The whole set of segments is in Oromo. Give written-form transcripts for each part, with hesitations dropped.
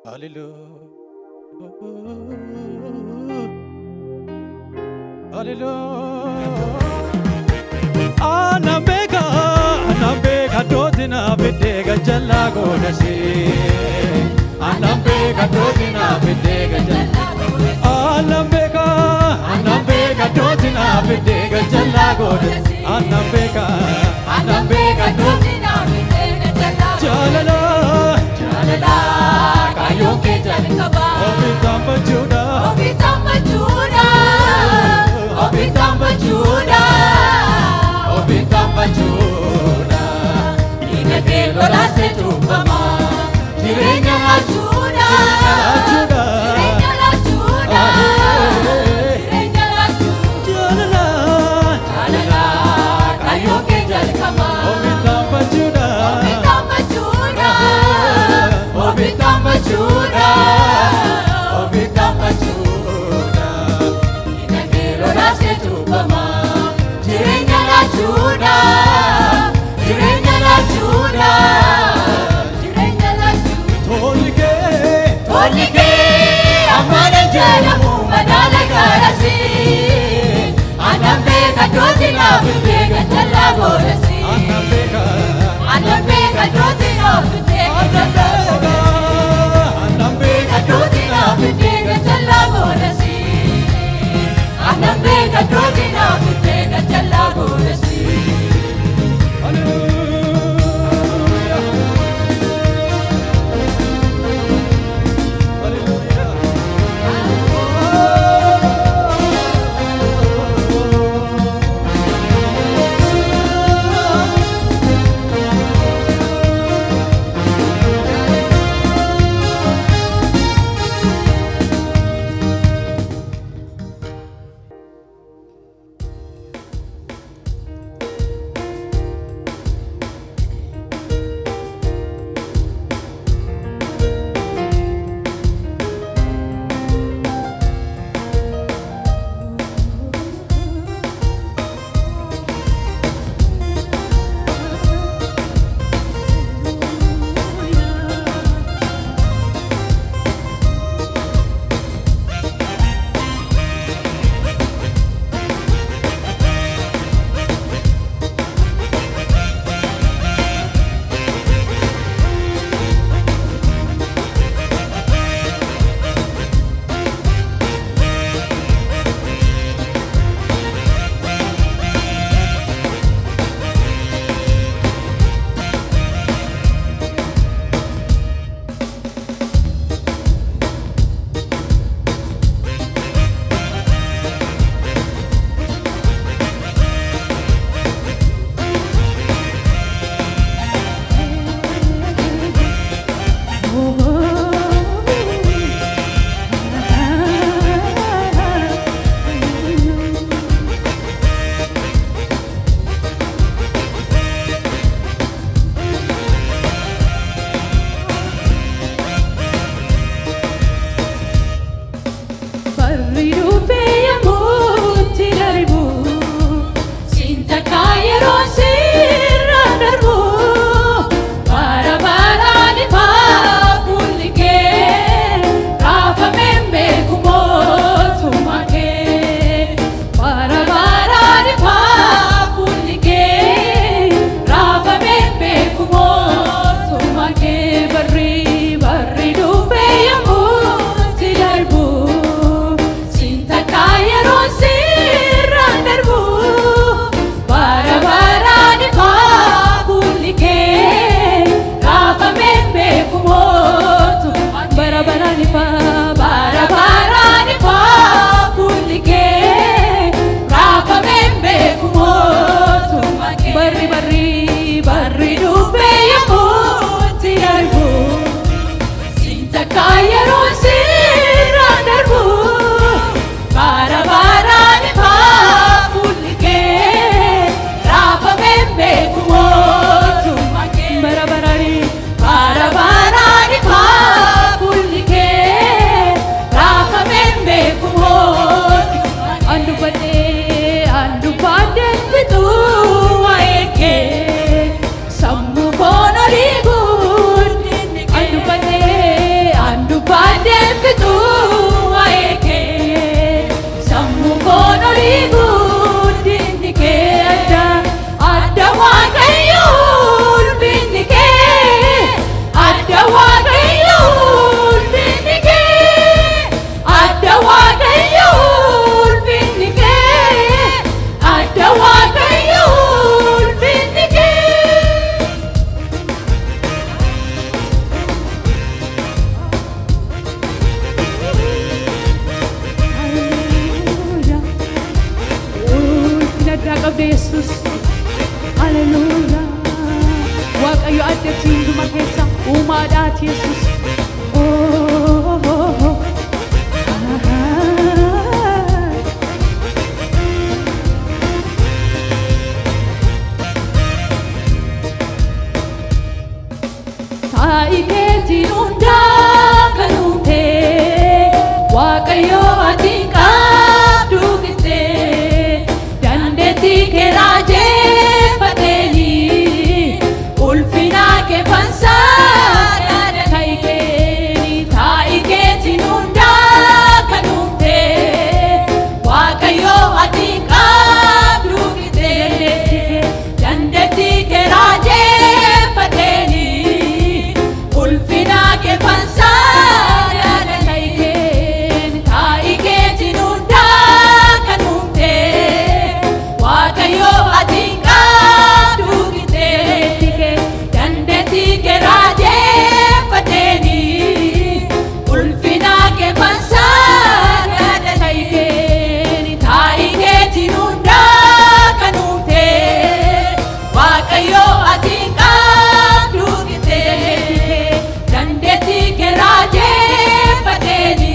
Hallelujah, hallelujah. Anambeka dozina bedega jalla godasi. Anambeka dozina bedega jalla. Anambeka dozina bedega jalla godasi. Anambeka dozina bedega jalla. Jalala kayo ke jalkaba. Obitamba juda. Ine ke lola se tupama. Jirenya la juda. Jirenya la juda. Jalala kayo ke jalkaba. Obitamba juda. Obitamba juda. ta'i keetiin hundaa kan uumte Waaqayyo ati qabdu qixxee dandeettii kee raajeffateeni ulfina kee fansaadha ta'i keetiin hundaa kan uumte Waaqayyo ati qabdu qixxee dandeettii kee raajeffateeni ulfina kee fansaadha ta'i keetiin hundaa kan uumte Waaqayyo ati qabdu qixxee dandeettii kee raajeffateeni ulfina kee fansaadha ta'i keetiin hundaa kan uumte Waaqayyo ati qabdu qixxee dandeettii kee raajeffateeni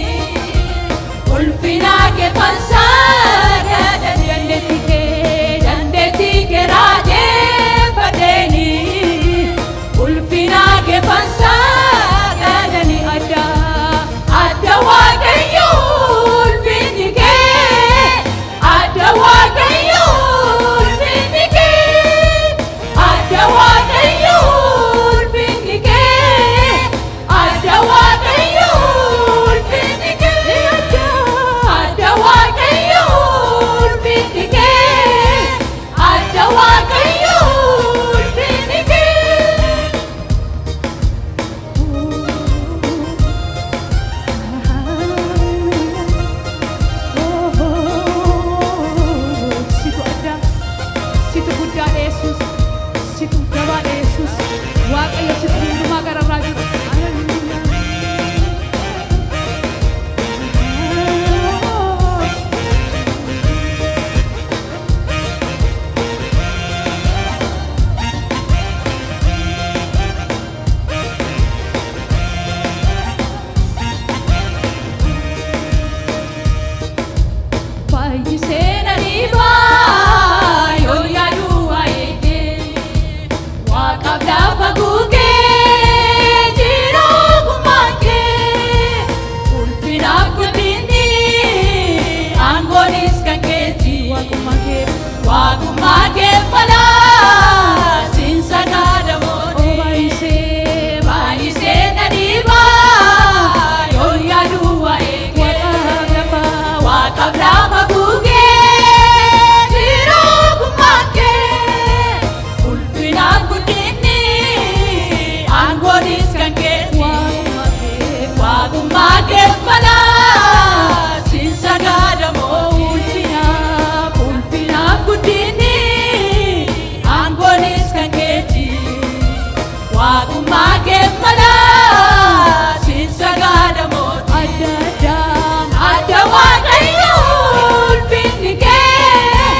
ulfina kee fansaadha dandeettii kee raajeffateeni ulfina kee fansaadha adda Waaqayyo ulfinni kee adda Waaqayyo ulfinni kee adda Waaqayyo ulfinni kee adda Waaqayyo ulfinni kee adda Waaqayyo ulfinni kee adda Waaqayyo ulfinni Situ guddaa Yesus, situ jabaa Yesus, Waaqayyo situ hundumaa gararraa jiru. Fayyisee na dhiibaa yoo yaadu waa'ee kee Waaqaaf lafa gugee jira ogummaan kee ulfinaaf guddinni aangoonis kan keeti waaqummaa kee falaa siin sagaadamooti baay'isee na dhiibaa yoo yaadu waa'ee kee Waaqaaf lafa gugee jira ogummaan kee ulfinaaf guddinni aangoonis kan keeti waaqummaa kee falaa siin sagaadamoo ulfinaaf guddinni aangoonis kan keeti waaqummaa kee falaa siin sagaadamoo adda Waaqayyo ulfinni kee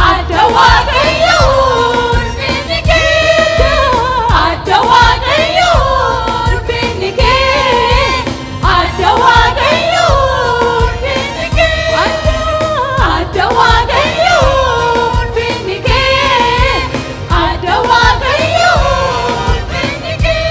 adda Waaqayyo ulfinni kee adda Waaqayyo ulfinni kee adda Waaqayyo ulfinni kee adda Waaqayyo ulfinni kee adda Waaqayyo ulfinni kee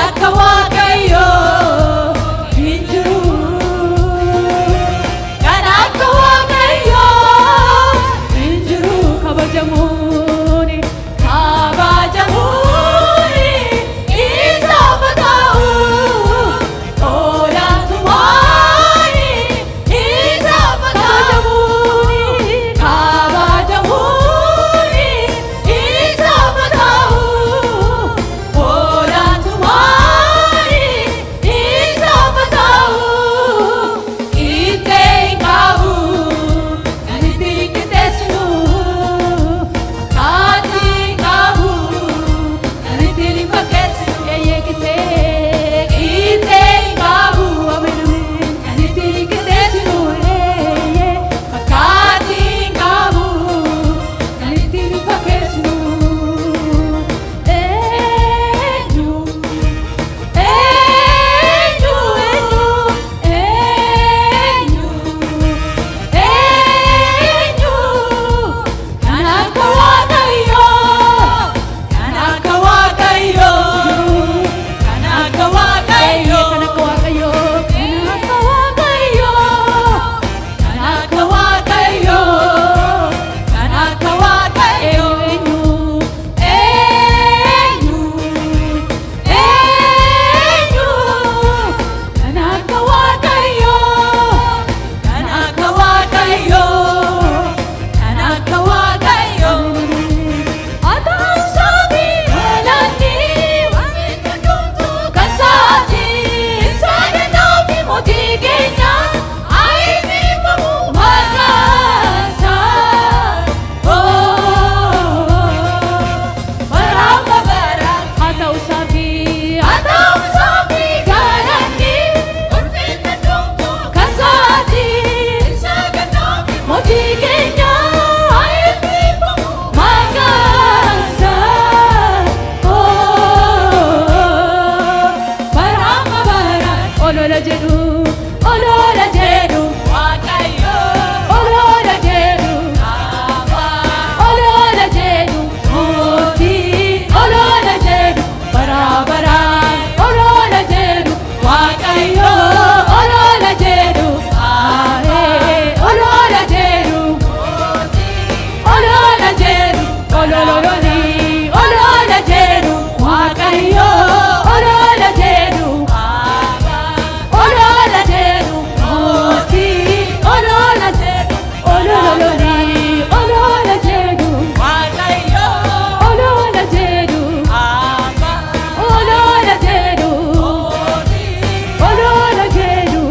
akka Waaqayyoo hin jiru. Kan akka Waaqayyoo hin jiru. Kabajamuun isaaf ta'u. Olaantummaan isaaf ta'u. Kabajamuun isaaf ta'u. Olaantummaan isaaf ta'u. Ittee hin qabu kan ittiin qixxeessinu. Kaatii hin qabu kan ittiin hin fakkeessinu. Ittee hin qabu kan ittiin hin qixxeessinu. Kaatii hin qabu kan ittiin hin fakkeessinu. Eenyu eenyu eenyu eenyu kan akka Waaqayyoo kan akka Waaqayyoo kan akka Waaqayyoo kan akka Waaqayyoo kan akka Waaqayyoo kan akka Waaqayyoo eenyu eenyu eenyu kan akka Waaqayyoo kan akka Waaqayyoo kan akka Waaqayyoo. Ataan saabii galanii waan hundumtuu kan saatii sagantaa fi mootii keenya ayyaaneffamu maqaansaa. Baraama baraan haa ta'u saabii galanii ulfinna hundumtuu kan saatii sagantaa fi mootii keenya ayyaaneffamu maqaansaa. Baraama baraan olola jedhu Waaqayyoo olola jedhu olola jedhu mootii olola jedhu baraabaraan olola jedhu Waaqayyoo olola jedhu olola jedhu olola jedhu olololoni olola jedhu Waaqayyoo olola jedhu olola jedhu mootii olola jedhu olololoni olola jedhu Waaqayyoo olola jedhu olola jedhu olola jedhu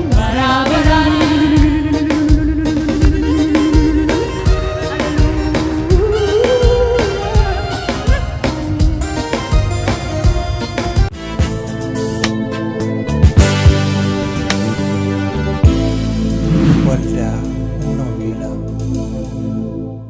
Waldaa